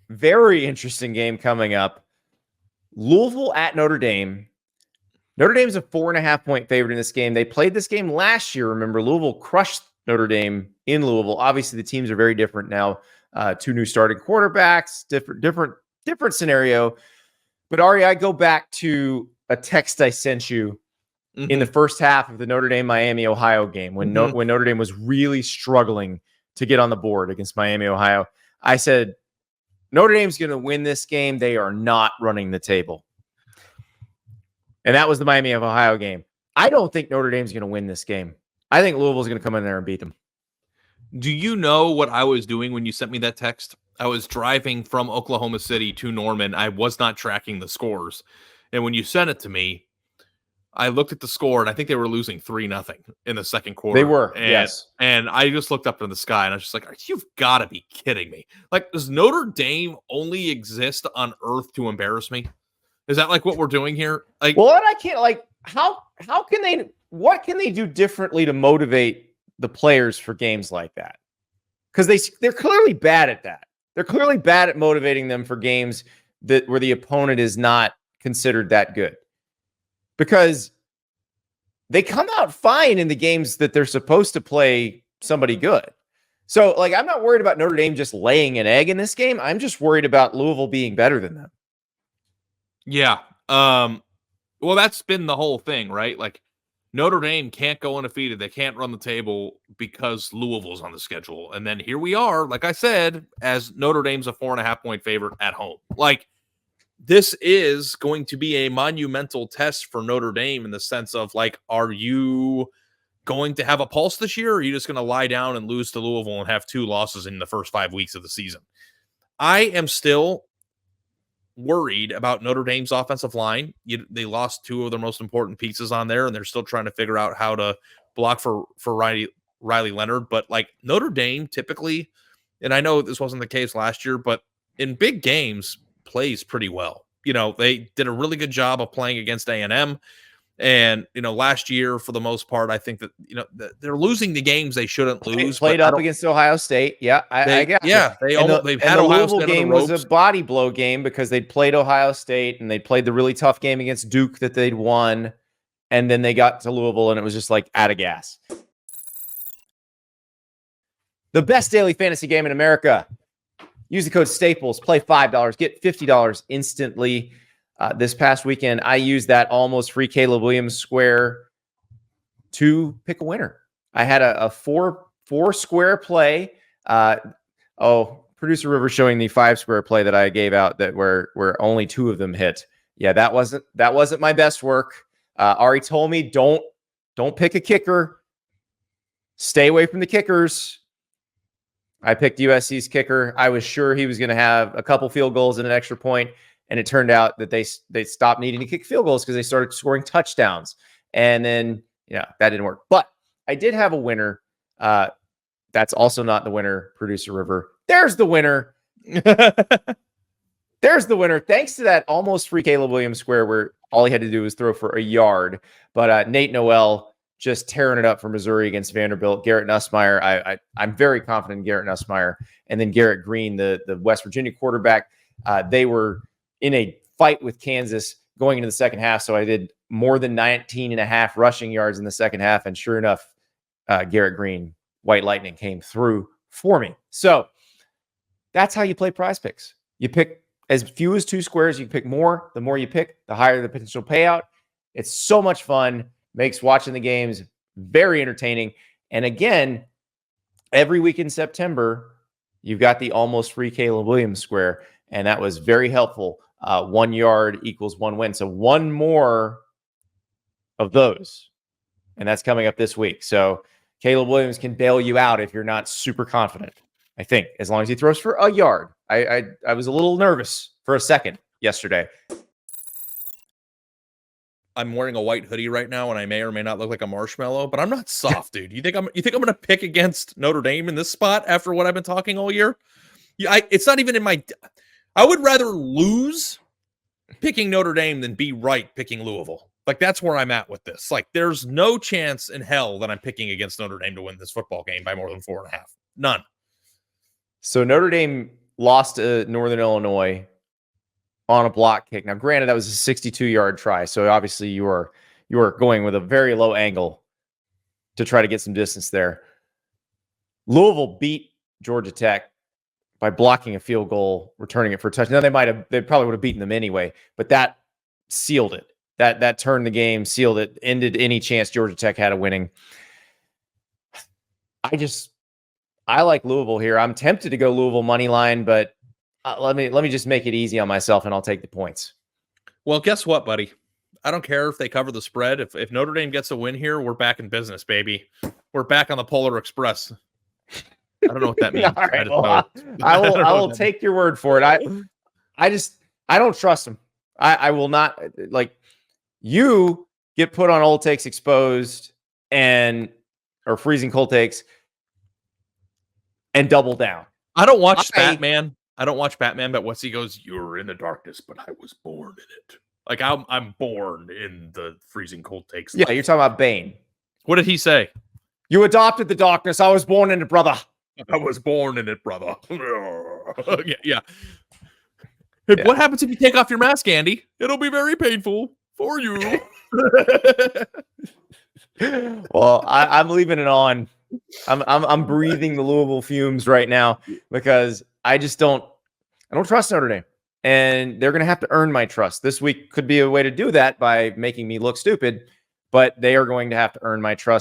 very interesting game coming up. Louisville at Notre Dame. Notre Dame's a 4.5-point favorite in this game. They played this game last year. Remember, Louisville crushed Notre Dame in Louisville. Obviously, the teams are very different now. Two new starting quarterbacks, different scenario. But Ari, I go back to a text I sent you in the first half of the Notre Dame Miami Ohio game when when Notre Dame was really struggling to get on the board against Miami Ohio. I said, Notre Dame's going to win this game. They are not running the table. And that was the Miami of Ohio game. I don't think Notre Dame's going to win this game. I think Louisville's going to come in there and beat them. Do you know what I was doing when you sent me that text? I was driving from Oklahoma City to Norman. I was not tracking the scores. And when you sent it to me, I looked at the score, and I think they were losing 3-0 in the second quarter. They were, yes. And I just looked up in the sky, and I was just like, you've got to be kidding me. Like, does Notre Dame only exist on earth to embarrass me? Is that like what we're doing here? Like, well, and I can't, like, how can they, what can they do differently to motivate the players for games like that? Because they're clearly bad at that. They're clearly bad at motivating them for games where the opponent is not considered that good. Because they come out fine in the games that they're supposed to play somebody good. So, like, I'm not worried about Notre Dame just laying an egg in this game. I'm just worried about Louisville being better than them. Yeah. Well, that's been the whole thing, right? Like, Notre Dame can't go undefeated. They can't run the table because Louisville's on the schedule. And then here we are, like I said, as Notre Dame's a 4.5-point favorite at home. Like, this is going to be a monumental test for Notre Dame in the sense of, like, are you going to have a pulse this year, or are you just going to lie down and lose to Louisville and have 2 losses in the first 5 weeks of the season? I am still worried about Notre Dame's offensive line. They lost 2 of their most important pieces on there, and they're still trying to figure out how to block for Riley Leonard. But, like, Notre Dame typically, and I know this wasn't the case last year, but in big games, plays pretty well. You know, they did a really good job of playing against A&M. And, you know, last year, for the most part, I think that, you know, they're losing the games they shouldn't lose. They played up against Ohio State. Yeah, I got yeah, it. They've had Ohio State on the game ropes. was a body blow game because they'd played Ohio State and they played the really tough game against Duke that they'd won. And then they got to Louisville and it was just like out of gas. The best daily fantasy game in America. Use the code Staples, play $5, get $50 instantly. This past weekend, I used that almost free Caleb Williams square to pick a winner. I had a four square play. Producer River showing the 5 square play that I gave out that where only 2 of them hit. Yeah, that wasn't my best work. Ari told me don't pick a kicker. Stay away from the kickers. I picked USC's kicker. I was sure he was going to have a couple field goals and an extra point, and it turned out that they stopped needing to kick field goals because they started scoring touchdowns. And then, that didn't work. But I did have a winner. That's also not the winner, Producer River. There's the winner. There's the winner. Thanks to that almost free Caleb Williams square where all he had to do was throw for a yard. But Nate Noel just tearing it up for Missouri against Vanderbilt. Garrett Nussmeier, I'm very confident in Garrett Nussmeier. And then Garrett Green, the West Virginia quarterback, they were in a fight with Kansas going into the second half. So I did more than 19.5 rushing yards in the second half. And sure enough, Garrett Green, White Lightning, came through for me. So that's how you play PrizePicks. You pick as few as 2 squares. You pick more. The more you pick, the higher the potential payout. It's so much fun. Makes watching the games very entertaining. And again, every week in September, you've got the almost free Caleb Williams square. And that was very helpful. 1 yard equals 1 win. So 1 more of those. And that's coming up this week. So Caleb Williams can bail you out if you're not super confident, I think, as long as he throws for a yard. I was a little nervous for a second yesterday. I'm wearing a white hoodie right now, and I may or may not look like a marshmallow, but I'm not soft, dude. You think I'm going to pick against Notre Dame in this spot after what I've been talking all year? It's not even in my. I would rather lose picking Notre Dame than be right picking Louisville. Like, that's where I'm at with this. Like, there's no chance in hell that I'm picking against Notre Dame to win this football game by more than 4.5. None. So Notre Dame lost to Northern Illinois on a block kick. Now, granted, that was a 62-yard try, so obviously you are going with a very low angle to try to get some distance there. Louisville beat Georgia Tech by blocking a field goal, returning it for a touchdown. Now they probably would have beaten them anyway, but that sealed it. That turned the game, sealed it, ended any chance Georgia Tech had of winning. I like Louisville here. I'm tempted to go Louisville money line, but let me just make it easy on myself, and I'll take the points. Well, guess what, buddy? I don't care if they cover the spread. If Notre Dame gets a win here, we're back in business, baby. We're back on the Polar Express. I don't know what that means. All right, I will take your word for it. I don't trust them. I will not. Like, you get put on old takes exposed or freezing cold takes and double down. I don't watch Batman. I don't watch Batman, but he goes, "You're in the darkness, but I was born in it." Like I'm born in the freezing cold takes. Yeah, you're talking about Bane. What did he say? You adopted the darkness. I was born in it, brother. I was born in it, brother. Yeah. Hey, yeah. What happens if you take off your mask, Andy? It'll be very painful for you. Well, I'm leaving it on. I'm breathing the Louisville fumes right now because I don't trust Notre Dame, and they're going to have to earn my trust. This week could be a way to do that by making me look stupid, but they are going to have to earn my trust.